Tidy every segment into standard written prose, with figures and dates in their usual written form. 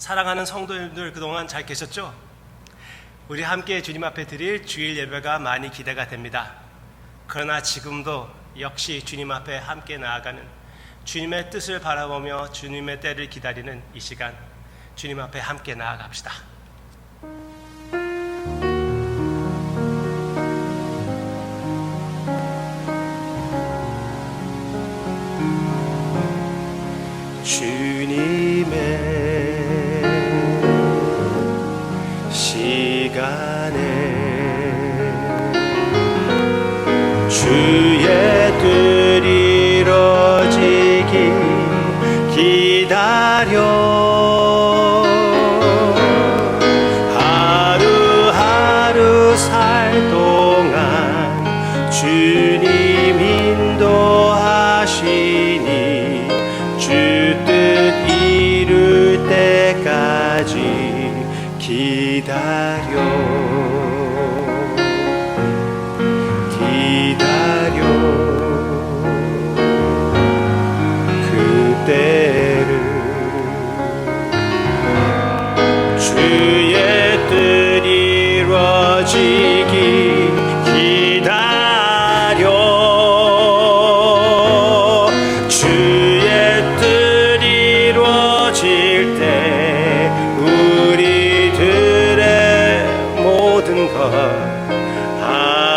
사랑하는 성도님들 그동안 잘 계셨죠? 우리 함께 주님 앞에 드릴 주일 예배가 많이 기대가 됩니다. 그러나 지금도 역시 주님 앞에 함께 나아가는 주님의 뜻을 바라보며 주님의 때를 기다리는 이 시간 주님 앞에 함께 나아갑시다. 주님의 시간에 주의 뜻 이루어지기 기다려 하루하루 살 동안 주님 인도하시니 주 뜻 이룰 때까지 기다려 그때를 주의 뜻 이루어지기 기다려 주의 뜻 이루어질 때 우리들의 모든 것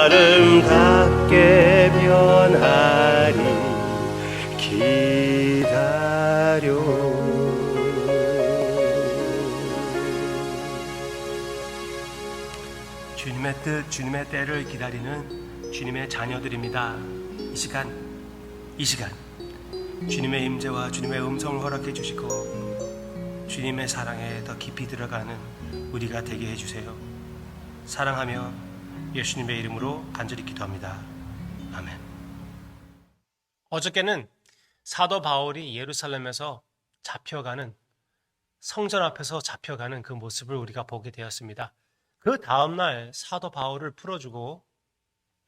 아름답게 변하리 기다려. 주님의 뜻, 주님의 때를 기다리는 주님의 자녀들입니다. 이 시간 주님의 임재와 주님의 음성을 허락해 주시고 주님의 사랑에 더 깊이 들어가는 우리가 되게 해주세요. 사랑하며 예수님의 이름으로 간절히 기도합니다. 아멘. 어저께는 사도 바울이 예루살렘에서 잡혀가는, 성전 앞에서 잡혀가는 그 모습을 우리가 보게 되었습니다. 그 다음날 사도 바울을 풀어주고,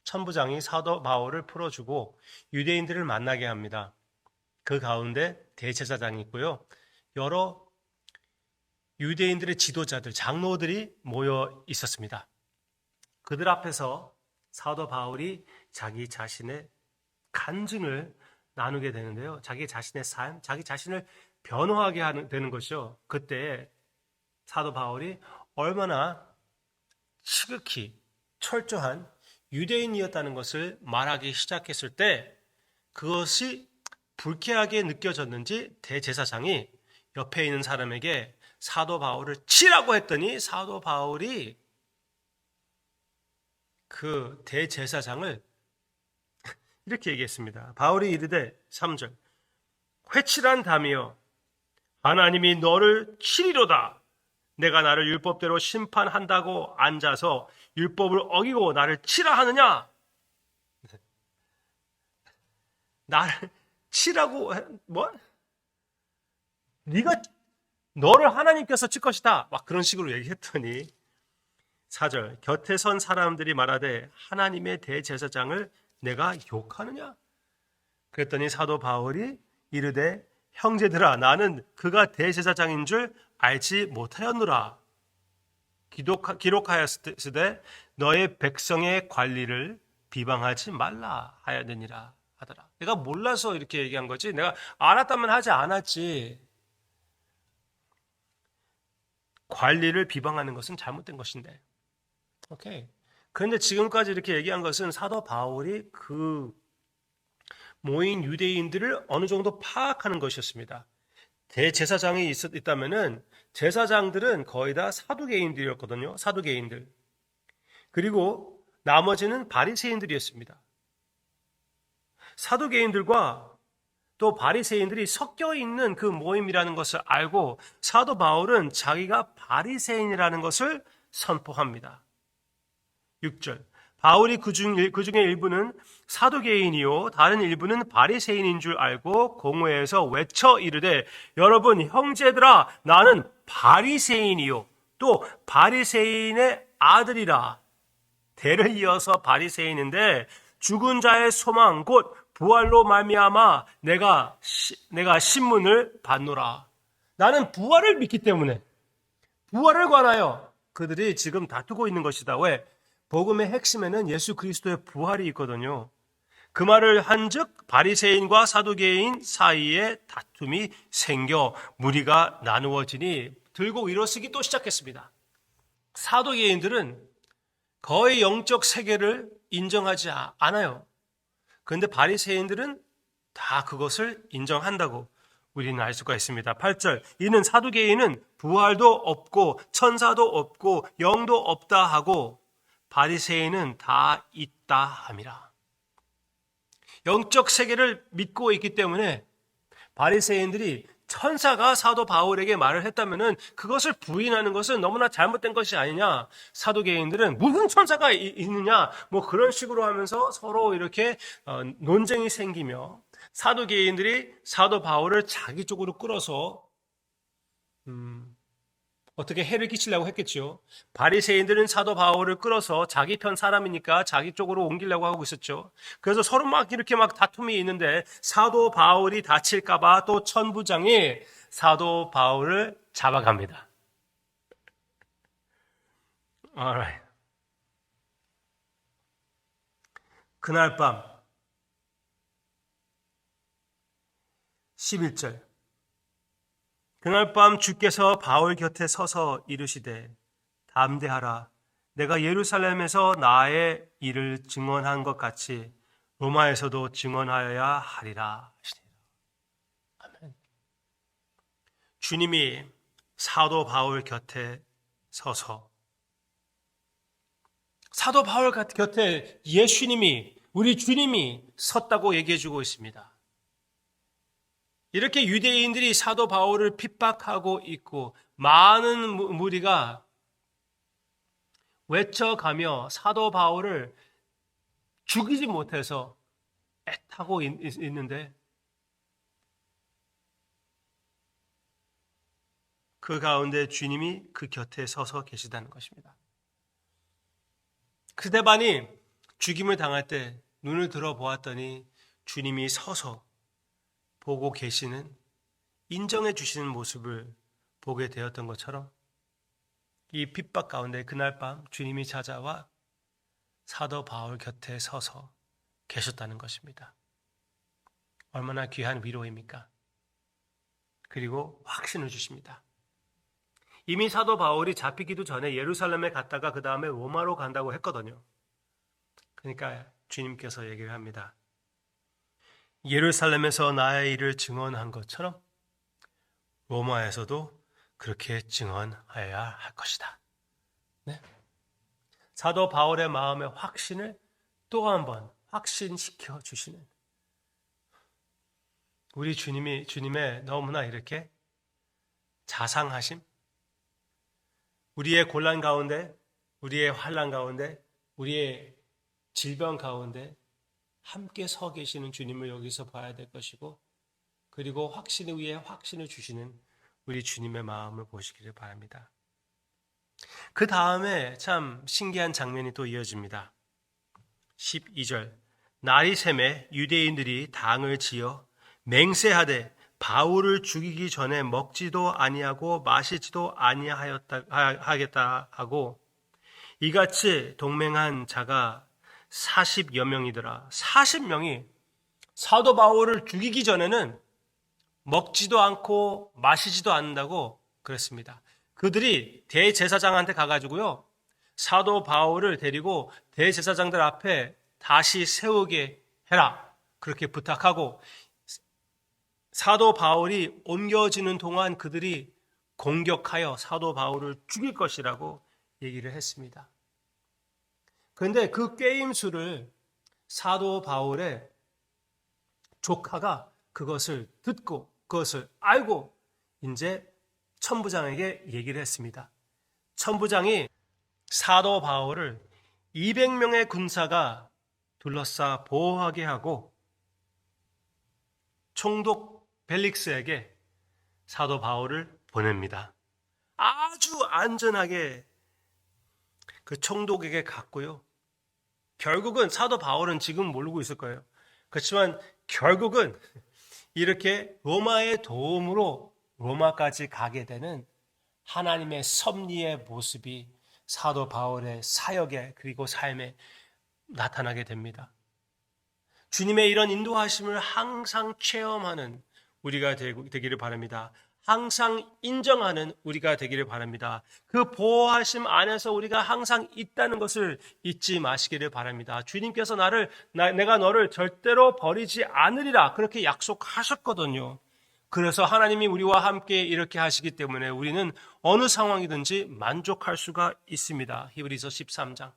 천부장이 사도 바울을 풀어주고 유대인들을 만나게 합니다. 그 가운데 대제사장이 있고요, 여러 유대인들의 지도자들, 장로들이 모여 있었습니다. 그들 앞에서 사도 바울이 자기 자신의 간증을 나누게 되는데요. 자기 자신의 삶, 자기 자신을 변호하게 되는 것이죠. 그때 사도 바울이 얼마나 지극히 철저한 유대인이었다는 것을 말하기 시작했을 때 그것이 불쾌하게 느껴졌는지 대제사장이 옆에 있는 사람에게 사도 바울을 치라고 했더니 사도 바울이 그 대제사장을 이렇게 얘기했습니다. 바울이 이르되 3절 회칠한 담이여 하나님이 너를 치리로다. 내가 나를 율법대로 심판한다고 앉아서 율법을 어기고 나를 치라 하느냐? 나를 치라고 뭐? 네가 너를 하나님께서 칠 것이다. 막 그런 식으로 얘기했더니 4절 곁에 선 사람들이 말하되 하나님의 대제사장을 내가 욕하느냐? 그랬더니 사도 바울이 이르되 형제들아 나는 그가 대제사장인 줄 알지 못하였노라. 기록하였으되 너의 백성의 관리를 비방하지 말라 하였느니라 하더라. 내가 몰라서 이렇게 얘기한 거지 내가 알았다면 하지 않았지. 관리를 비방하는 것은 잘못된 것인데. 오케이. 그런데 지금까지 이렇게 얘기한 것은 사도 바울이 그 모인 유대인들을 어느 정도 파악하는 것이었습니다. 대제사장이 있다면은 제사장들은 거의 다 사두개인들이었거든요. 사두개인들. 그리고 나머지는 바리새인들이었습니다. 사두개인들과 또 바리새인들이 섞여 있는 그 모임이라는 것을 알고 사도 바울은 자기가 바리새인이라는 것을 선포합니다. 6절 바울이 그 중에 일부는 사두개인이요 다른 일부는 바리새인인 줄 알고 공회에서 외쳐 이르되 여러분 형제들아 나는 바리새인이요 또 바리새인의 아들이라. 대를 이어서 바리새인인데 죽은 자의 소망 곧 부활로 말미암아 내가 신문을 받노라. 나는 부활을 믿기 때문에 부활을 관하여 그들이 지금 다투고 있는 것이다. 왜? 복음의 핵심에는 예수 그리스도의 부활이 있거든요. 그 말을 한즉 바리새인과 사두개인 사이에 다툼이 생겨 무리가 나누어지니 들고 일어서기 또 시작했습니다. 사두개인들은 거의 영적 세계를 인정하지 않아요. 그런데 바리새인들은 다 그것을 인정한다고 우리는 알 수가 있습니다. 8절, 이는 사두개인은 부활도 없고 천사도 없고 영도 없다 하고 바리새인은 다 있다 함이라. 영적 세계를 믿고 있기 때문에 바리새인들이 천사가 사도 바울에게 말을 했다면은 그것을 부인하는 것은 너무나 잘못된 것이 아니냐. 사두개인들은 무슨 천사가 있느냐. 뭐 그런 식으로 하면서 서로 이렇게 논쟁이 생기며 사두개인들이 사도 바울을 자기 쪽으로 끌어서 어떻게 해를 끼치려고 했겠죠. 바리새인들은 사도 바울을 끌어서 자기 편 사람이니까 자기 쪽으로 옮기려고 하고 있었죠. 그래서 서로 막 이렇게 막 다툼이 있는데 사도 바울이 다칠까봐 또 천부장이 사도 바울을 잡아갑니다. Alright. 그날 밤 11절, 그날 밤 주께서 바울 곁에 서서 이르시되 담대하라. 내가 예루살렘에서 나의 일을 증언한 것 같이 로마에서도 증언하여야 하리라. 아멘. 주님이 사도 바울 곁에 서서 사도 바울 곁에 예수님이 우리 주님이 섰다고 얘기해 주고 있습니다. 이렇게 유대인들이 사도 바울을 핍박하고 있고 많은 무리가 외쳐가며 사도 바울을 죽이지 못해서 애타고 있는데 그 가운데 주님이 그 곁에 서서 계시다는 것입니다. 스데반이 죽임을 당할 때 눈을 들어보았더니 주님이 서서 보고 계시는, 인정해 주시는 모습을 보게 되었던 것처럼 이 핍박 가운데 그날 밤 주님이 찾아와 사도 바울 곁에 서서 계셨다는 것입니다. 얼마나 귀한 위로입니까? 그리고 확신을 주십니다. 이미 사도 바울이 잡히기도 전에 예루살렘에 갔다가 그 다음에 로마로 간다고 했거든요. 그러니까 주님께서 얘기를 합니다. 예루살렘에서 나의 일을 증언한 것처럼 로마에서도 그렇게 증언하여야 할 것이다. 네. 사도 바울의 마음의 확신을 또 한 번 확신시켜 주시는 우리 주님의 너무나 이렇게 자상하심, 우리의 곤란 가운데, 우리의 환난 가운데, 우리의 질병 가운데 함께 서 계시는 주님을 여기서 봐야 될 것이고, 그리고 확신 위에 확신을 주시는 우리 주님의 마음을 보시기를 바랍니다. 그 다음에 참 신기한 장면이 또 이어집니다. 12절, 날이 새매 유대인들이 당을 지어 맹세하되 바울을 죽이기 전에 먹지도 아니하고 마시지도 아니하겠다 하고, 이같이 동맹한 자가 40여 명이더라. 40명이 사도 바울을 죽이기 전에는 먹지도 않고 마시지도 않는다고 그랬습니다. 그들이 대제사장한테 가가지고요, 사도 바울을 데리고 대제사장들 앞에 다시 세우게 해라, 그렇게 부탁하고, 사도 바울이 옮겨지는 동안 그들이 공격하여 사도 바울을 죽일 것이라고 얘기를 했습니다. 그런데 그 꾀임수를 사도 바울의 조카가 그것을 듣고 그것을 알고 이제 천부장에게 얘기를 했습니다. 천부장이 사도 바울을 200명의 군사가 둘러싸 보호하게 하고 총독 벨릭스에게 사도 바울을 보냅니다. 아주 안전하게 그 총독에게 갔고요. 결국은 사도 바울은 지금 모르고 있을 거예요. 그렇지만 결국은 이렇게 로마의 도움으로 로마까지 가게 되는 하나님의 섭리의 모습이 사도 바울의 사역에 그리고 삶에 나타나게 됩니다. 주님의 이런 인도하심을 항상 체험하는 우리가 되기를 바랍니다. 항상 인정하는 우리가 되기를 바랍니다. 그 보호하심 안에서 우리가 항상 있다는 것을 잊지 마시기를 바랍니다. 주님께서 내가 너를 절대로 버리지 않으리라 그렇게 약속하셨거든요. 그래서 하나님이 우리와 함께 이렇게 하시기 때문에 우리는 어느 상황이든지 만족할 수가 있습니다. 히브리서 13장.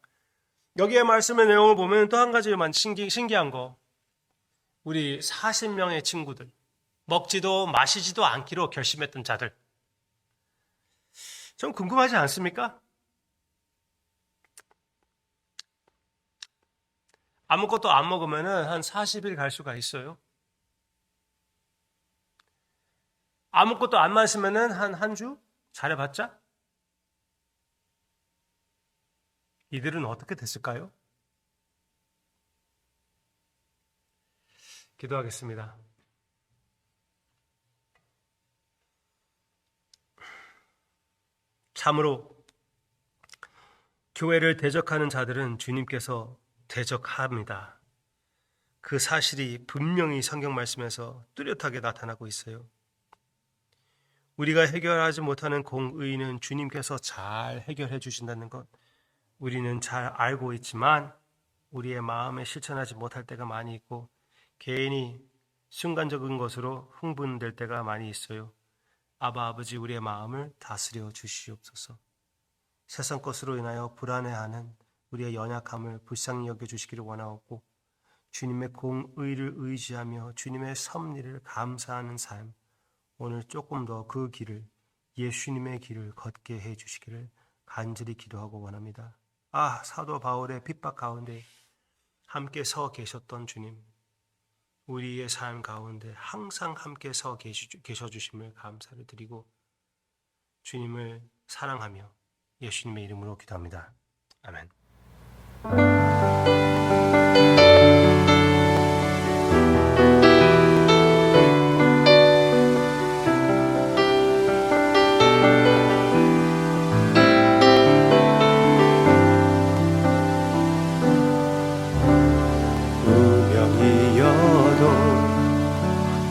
여기에 말씀의 내용을 보면 또 한 가지만 신기한 거. 우리 40명의 친구들. 먹지도 마시지도 않기로 결심했던 자들. 좀 궁금하지 않습니까? 아무것도 안 먹으면 한 40일 갈 수가 있어요. 아무것도 안 마시면 한 주? 잘해봤자? 이들은 어떻게 됐을까요? 기도하겠습니다. 참으로 교회를 대적하는 자들은 주님께서 대적합니다. 그 사실이 분명히 성경 말씀에서 뚜렷하게 나타나고 있어요. 우리가 해결하지 못하는 공의는 주님께서 잘 해결해 주신다는 것 우리는 잘 알고 있지만 우리의 마음에 실천하지 못할 때가 많이 있고 개인이 순간적인 것으로 흥분될 때가 많이 있어요. 아버지 우리의 마음을 다스려 주시옵소서. 세상 것으로 인하여 불안해하는 우리의 연약함을 불쌍히 여겨주시기를 원하옵고 주님의 공의를 의지하며 주님의 섭리를 감사하는 삶 오늘 조금 더 그 길을 예수님의 길을 걷게 해주시기를 간절히 기도하고 원합니다. 사도 바울의 핍박 가운데 함께 서 계셨던 주님 우리의 삶 가운데 항상 함께 서 계셔주심을 감사를 드리고 주님을 사랑하며 예수님의 이름으로 기도합니다. 아멘.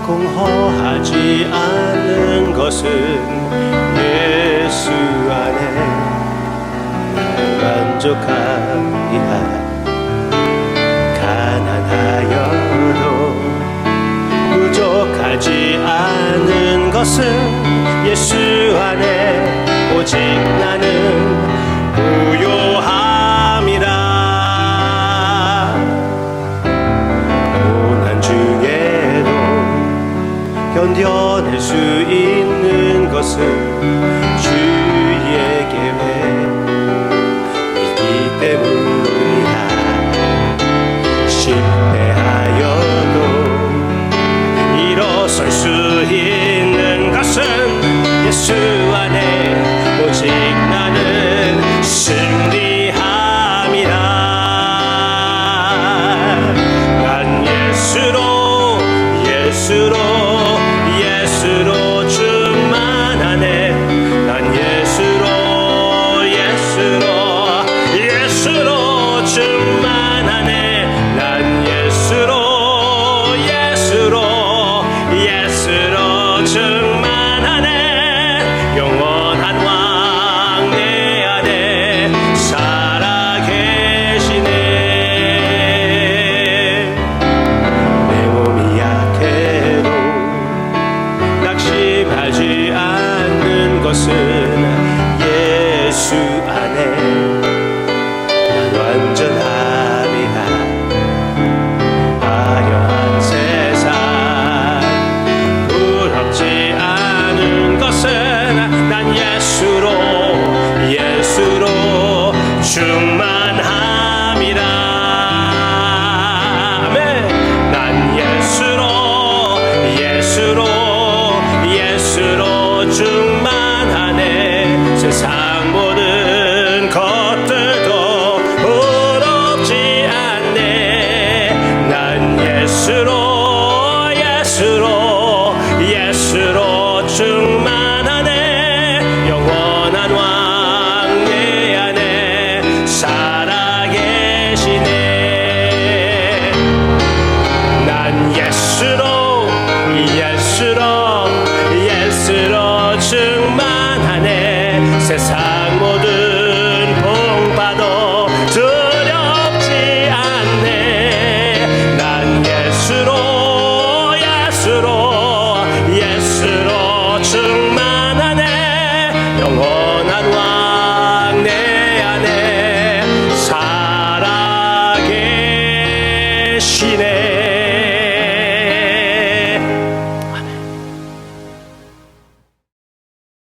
공허하지 않는 것은 예수 안에 만족하리라. 가난하여도 부족하지 않은 것은 예수 안에 오직 나는 부요함이라. 고난 중에도 견뎌낼 수 있는 것은 주의 계획이기 때문이라. 실패하여도 일어설 수 있는 것은 예수 안에 오직 나는 승리함이라. 난 예수로 충만하네. 난 예수로 충만하네. 난 예수로 충만하네. 영원한 왕 내 안에 살아 계시네. 내 몸이 약해도 낙심하지 않는 것은